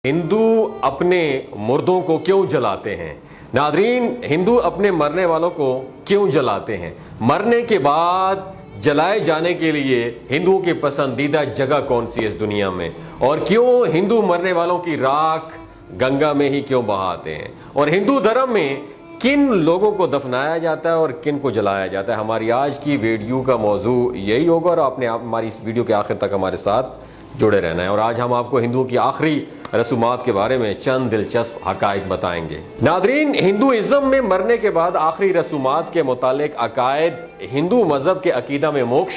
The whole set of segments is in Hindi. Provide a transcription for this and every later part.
हिंदू अपने मुर्दों को क्यों जलाते हैं? नादरीन, हिंदू अपने मरने वालों को क्यों जलाते हैं? मरने के बाद जलाए जाने के लिए हिंदुओं की पसंदीदा जगह कौन सी है इस दुनिया में? और क्यों हिंदू मरने वालों की राख गंगा में ही क्यों बहाते हैं? और हिंदू धर्म में किन लोगों को दफनाया जाता है और किन को जलाया जाता है? हमारी आज की वीडियो का मौजू यही होगा और आपने हमारी इस वीडियो के आखिर तक हमारे साथ जुड़े रहना है। और आज हम आपको हिंदुओं की आखिरी रसूमात के बारे में चंद दिलचस्प हकायक बताएंगे। नादरीन, हिंदुइज्म में मरने के बाद आखिरी रसूमात के मुतालिक अकायद हिंदू मजहब के अकीदा में मोक्ष,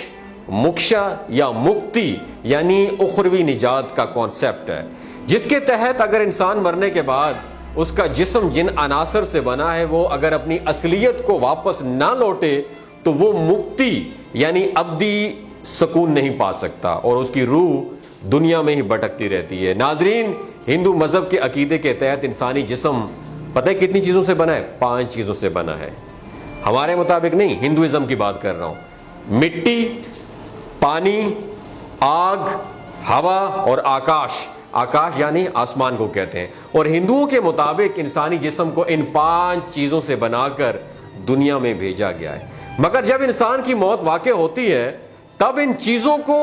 मोक्षा या मुक्ति यानी उखरवी निजात का कॉन्सेप्ट है, जिसके तहत अगर इंसान मरने के बाद उसका जिस्म जिन अनासर से बना है वो अगर अपनी असलियत को वापस ना लौटे तो वो मुक्ति यानी अब्दी सुकून नहीं पा सकता और उसकी रूह दुनिया में ही भटकती रहती है। नाजरीन, हिंदू मजहब के अकीदे के तहत इंसानी जिस्म पता है कितनी चीजों से बना है? 5 चीजों से बना है। हमारे मुताबिक नहीं, हिंदुइज्म की बात कर रहा हूं। मिट्टी, पानी, आग, हवा और आकाश। आकाश यानी आसमान को कहते हैं। और हिंदुओं के मुताबिक इंसानी जिस्म को इन 5 चीजों से बनाकर दुनिया में भेजा गया है। मगर जब इंसान की मौत वाक़ई होती है तब इन चीजों को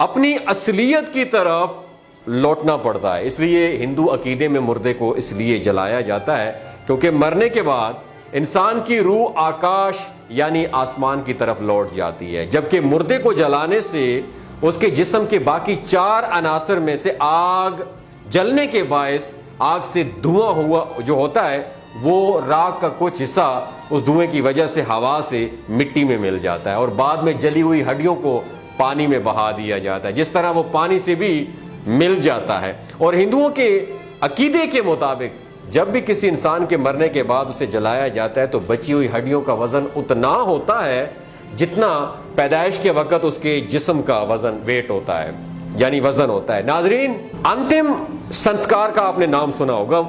अपनी असलियत की तरफ लौटना पड़ता है। इसलिए हिंदू अकीदे में मुर्दे को इसलिए जलाया जाता है क्योंकि मरने के बाद इंसान की रूह आकाश यानी आसमान की तरफ लौट जाती है, जबकि मुर्दे को जलाने से उसके जिस्म के बाकी 4 अनासर में से आग जलने के बायस आग से धुआं हुआ जो होता है वो राख का कुछ हिस्सा उस धुएं की वजह से हवा से मिट्टी में मिल जाता है और बाद में जली हुई हड्डियों को पानी में बहा दिया जाता है, जिस तरह वो पानी से भी मिल जाता है। और हिंदुओं के अकीदे के मुताबिक जब भी किसी इंसान के मरने के बाद उसे जलाया जाता है तो बची हुई हड्डियों का वजन उतना होता है जितना पैदाइश के वक्त उसके जिस्म का वजन वेट होता है, यानी वजन होता है। नाजरीन, अंतिम संस्कार का आपने नाम सुना होगा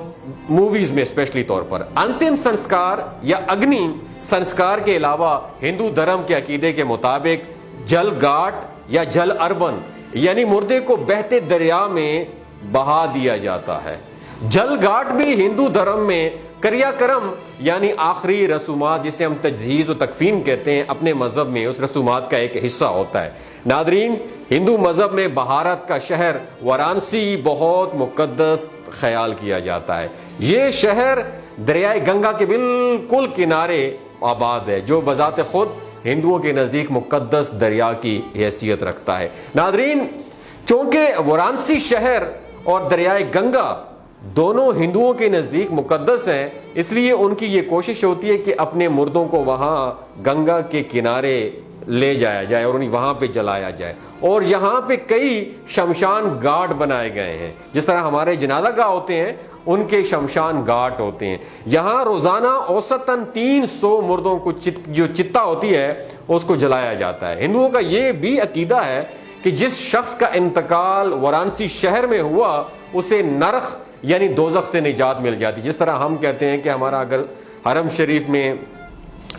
मूवीज में, स्पेशली तौर पर। अंतिम संस्कार या अग्नि संस्कार के अलावा हिंदू धर्म के अकीदे के मुताबिक जल घाट या जल अर्बन यानी मुर्दे को बहते दरिया में बहा दिया जाता है। जल घाट भी हिंदू धर्म में क्रियाक्रम यानी आखिरी रसूमात जिसे हम तजहीज और तकफीन कहते हैं, अपने मजहब में उस रसूमात का एक हिस्सा होता है। नादरीन, हिंदू मजहब में भारत का शहर वाराणसी बहुत मुकद्दस ख्याल किया जाता है। ये शहर दरियाए गंगा के बिल्कुल किनारे आबाद है, जो बजाते खुद हिंदुओं के नजदीक मुकद्दस दरिया की हैसियत रखता है। नादरीन, चूंकि वाराणसी शहर और दरियाए गंगा दोनों हिंदुओं के नजदीक मुकद्दस हैं, इसलिए उनकी ये कोशिश होती है कि अपने मुर्दों को वहां गंगा के किनारे ले जाया जाए और उन्हें वहां पे जलाया जाए। और यहाँ पे कई शमशान घाट बनाए गए हैं, जिस तरह हमारे जनाजा गाह होते हैं उनके शमशान घाट होते हैं। यहाँ रोजाना औसतन 300 मुर्दों को जो चिता होती है उसको जलाया जाता है। हिंदुओं का ये भी अकीदा है कि जिस शख्स का इंतकाल वाराणसी शहर में हुआ उसे नरक यानी दोजख से निजात मिल जाती। जिस तरह हम कहते हैं कि हमारा अगर हरम शरीफ में,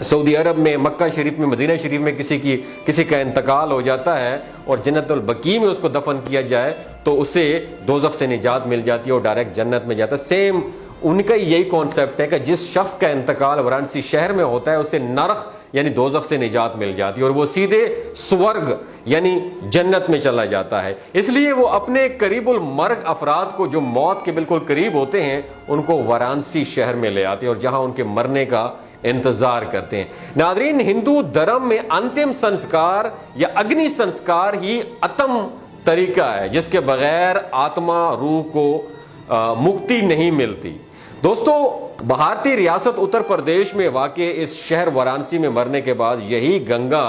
सऊदी अरब में, मक्का शरीफ में, मदीना शरीफ में किसी का इंतकाल हो जाता है और जन्नतुल बकी में उसको दफन किया जाए तो उसे दोजख से निजात मिल जाती है और डायरेक्ट जन्नत में जाता है। सेम उनका यही कॉन्सेप्ट है कि जिस शख्स का इंतकाल वाराणसी शहर में होता है उसे नरक यानी दोजख से निजात मिल जाती है और वो सीधे स्वर्ग यानी जन्नत में चला जाता है। इसलिए वो अपने करीबुल मर्ग अफराद को जो मौत के बिल्कुल करीब होते हैं उनको वाराणसी शहर में ले आते हैं और जहां उनके मरने का इंतजार करते हैं। नादरीन, हिंदू धर्म में अंतिम संस्कार या अग्नि संस्कार ही अतम तरीका है जिसके बगैर आत्मा रूह को मुक्ति नहीं मिलती। दोस्तों, भारतीय रियासत उत्तर प्रदेश में वाक़े इस शहर वाराणसी में मरने के बाद यही गंगा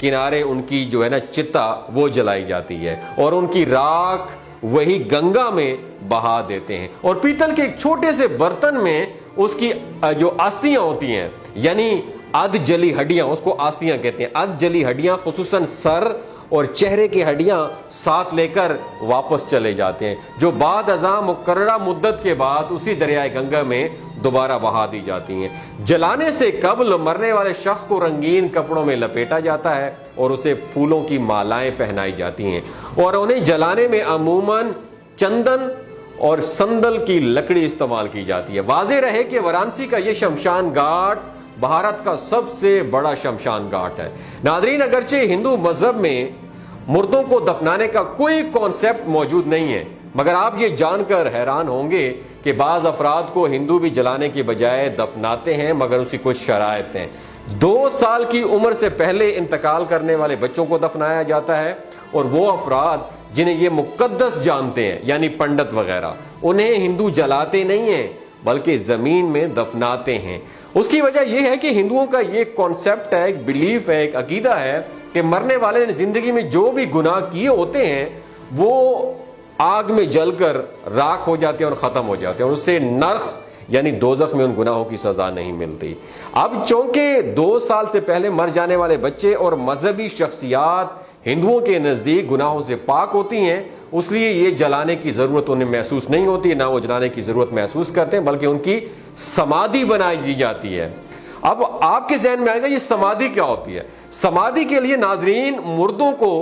किनारे उनकी जो है ना चिता वो जलाई जाती है और उनकी राख वही गंगा में बहा देते हैं और पीतल के एक छोटे से बर्तन में उसकी जो अस्थियां होती हैं यानी अध जली हड्डियां, उसको अस्थियां कहते हैं। अध जली हड्डियां खुसूसन सर और चेहरे की हड्डियां साथ लेकर वापस चले जाते हैं, जो बाद अज़ां मुकर्ररा मुद्दत के बाद उसी दरियाए गंगा में दोबारा बहा दी जाती हैं। जलाने से कब्ल मरने वाले शख्स को रंगीन कपड़ों में लपेटा जाता है और उसे फूलों की मालाएं पहनाई जाती हैं और उन्हें जलाने में अमूमन चंदन और संदल की लकड़ी इस्तेमाल की जाती है। वाज़ेह रहे कि वाराणसी का यह शमशान घाट भारत का सबसे बड़ा शमशान घाट है। नाज़रीन, अगरचे हिंदू मजहब में मुर्दों को दफनाने का कोई कॉन्सेप्ट मौजूद नहीं है, मगर आप ये जानकर हैरान होंगे कि बाज़ अफराद को हिंदू भी जलाने की बजाय दफनाते हैं, मगर उसकी कुछ शराइत हैं। 2 साल की उम्र से पहले इंतकाल करने वाले बच्चों को दफनाया जाता है, और वो अफराद जिन्हें ये मुकद्दस जानते हैं यानी पंडित वगैरह, उन्हें हिंदू जलाते नहीं हैं बल्कि जमीन में दफनाते हैं। उसकी वजह यह है कि हिंदुओं का ये कॉन्सेप्ट है, एक बिलीफ है, एक अकीदा है कि मरने वाले ने जिंदगी में जो भी गुनाह किए होते हैं वो आग में जलकर राख हो जाते हैं और खत्म हो जाते हैं, और उससे नरक यानी दोजख में उन गुनाहों की सजा नहीं मिलती। अब चूंकि 2 साल से पहले मर जाने वाले बच्चे और मजहबी शख्सियात हिंदुओं के नजदीक गुनाहों से पाक होती हैं, उसलिए ये जलाने की जरूरत उन्हें महसूस नहीं होती, ना वो जलाने की जरूरत महसूस करते हैं, बल्कि उनकी समाधि बनाई दी जाती है। अब आपके जहन में आएगा ये समाधि क्या होती है। समाधि के लिए नाजरीन मुर्दों को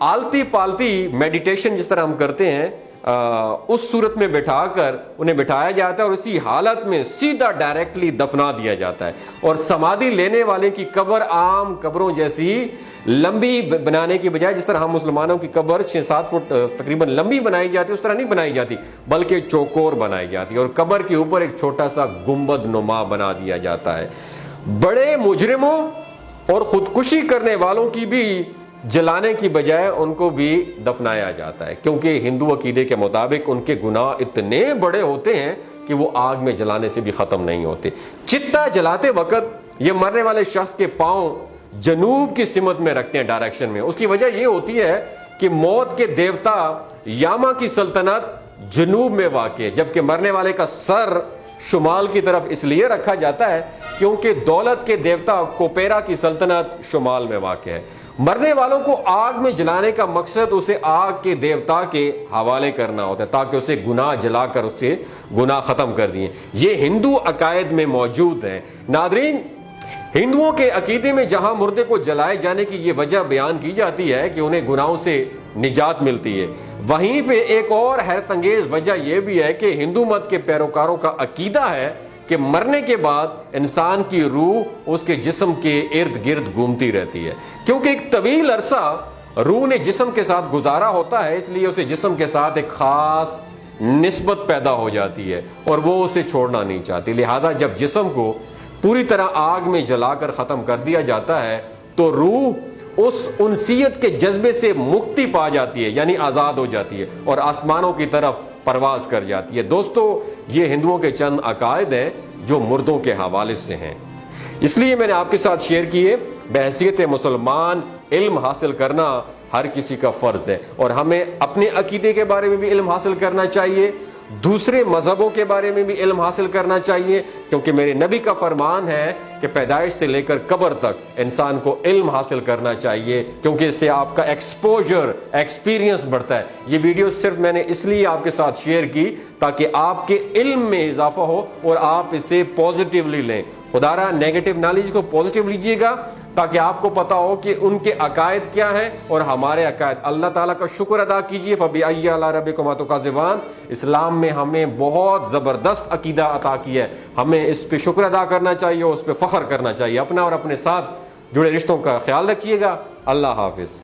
आलती पालती मेडिटेशन जिस तरह हम करते हैं उस सूरत में बैठाकर उन्हें बिठाया जाता है, और उसी हालत में सीधा डायरेक्टली दफना दिया जाता है। और समाधि लेने वाले की कब्र आम कब्रों जैसी लंबी बनाने की बजाय, जिस तरह हम मुसलमानों की कब्र 6-7 फुट तकरीबन लंबी बनाई जाती है, उस तरह नहीं बनाई जाती, बल्कि चौकोर बनाई जाती है, और कब्र के ऊपर एक छोटा सा गुंबद नुमा बना दिया जाता है। बड़े मुजरिमों और खुदकुशी करने वालों की भी जलाने की बजाय उनको भी दफनाया जाता है, क्योंकि हिंदू अकीदे के मुताबिक उनके गुनाह इतने बड़े होते हैं कि वो आग में जलाने से भी खत्म नहीं होते। चित्ता जलाते वक्त ये मरने वाले शख्स के पांव जनूब की सिमत में रखते हैं, डायरेक्शन में। उसकी वजह यह होती है कि मौत के देवता यामा की सल्तनत जनूब में वाक़ है, जबकि मरने वाले का सर शुमाल की तरफ इसलिए रखा जाता है क्योंकि दौलत के देवता कोपेरा की सल्तनत शुमाल में वाक़ है। मरने वालों को आग में जलाने का मकसद उसे आग के देवता के हवाले करना होता है, ताकि उसे गुनाह जलाकर उससे गुनाह खत्म कर दिए। ये हिंदू अकायद में मौजूद है। नादरीन, हिंदुओं के अकीदे में जहां मुर्दे को जलाए जाने की यह वजह बयान की जाती है कि उन्हें गुनाहों से निजात मिलती है, वहीं पे एक और हैरतअंगेज वजह यह भी है कि हिंदू मत के पैरोकारों का अकीदा है कि मरने के बाद इंसान की रूह उसके जिस्म के इर्द गिर्द घूमती रहती है, क्योंकि एक तवील अरसा रूह ने जिस्म के साथ गुजारा होता है, इसलिए उसे जिस्म के साथ एक खास निस्बत पैदा हो जाती है और वो उसे छोड़ना नहीं चाहती। लिहाजा जब जिस्म को पूरी तरह आग में जलाकर खत्म कर दिया जाता है तो रूह उस उनसियत के जज्बे से मुक्ति पा जाती है, यानी आजाद हो जाती है और आसमानों की तरफ परवाज कर जाती है। दोस्तों, ये हिंदुओं के चंद अकायद हैं जो मुर्दों के हवाले से हैं, इसलिए मैंने आपके साथ शेयर किए। बहैसियत मुसलमान इल्म हासिल करना हर किसी का फर्ज है, और हमें अपने अकीदे के बारे में भी इल्म हासिल करना चाहिए, दूसरे मजहबों के बारे में भी इल्म हासिल करना चाहिए, क्योंकि मेरे नबी का फरमान है कि पैदाइश से लेकर कब्र तक इंसान को इल्म हासिल करना चाहिए, क्योंकि इससे आपका एक्सपोजर, एक्सपीरियंस बढ़ता है। ये वीडियो सिर्फ मैंने इसलिए आपके साथ शेयर की ताकि आपके इल्म में इजाफा हो और आप इसे पॉजिटिवली लें। खुदारा नेगेटिव नॉलेज को पॉजिटिव लीजिएगा ताकि आपको पता हो कि उनके अकायद क्या हैं और हमारे अकायद। अल्लाह ताला का शुक्र अदा कीजिए। फबिअय्यि आला रब्बिकुमा तुकज़्ज़िबान। इस्लाम में हमें बहुत ज़बरदस्त अकीदा अता किया है, हमें इस पे शुक्र अदा करना चाहिए, उस पर फ़ख्र करना चाहिए। अपना और अपने साथ जुड़े रिश्तों का ख्याल रखिएगा। अल्लाह हाफिज़।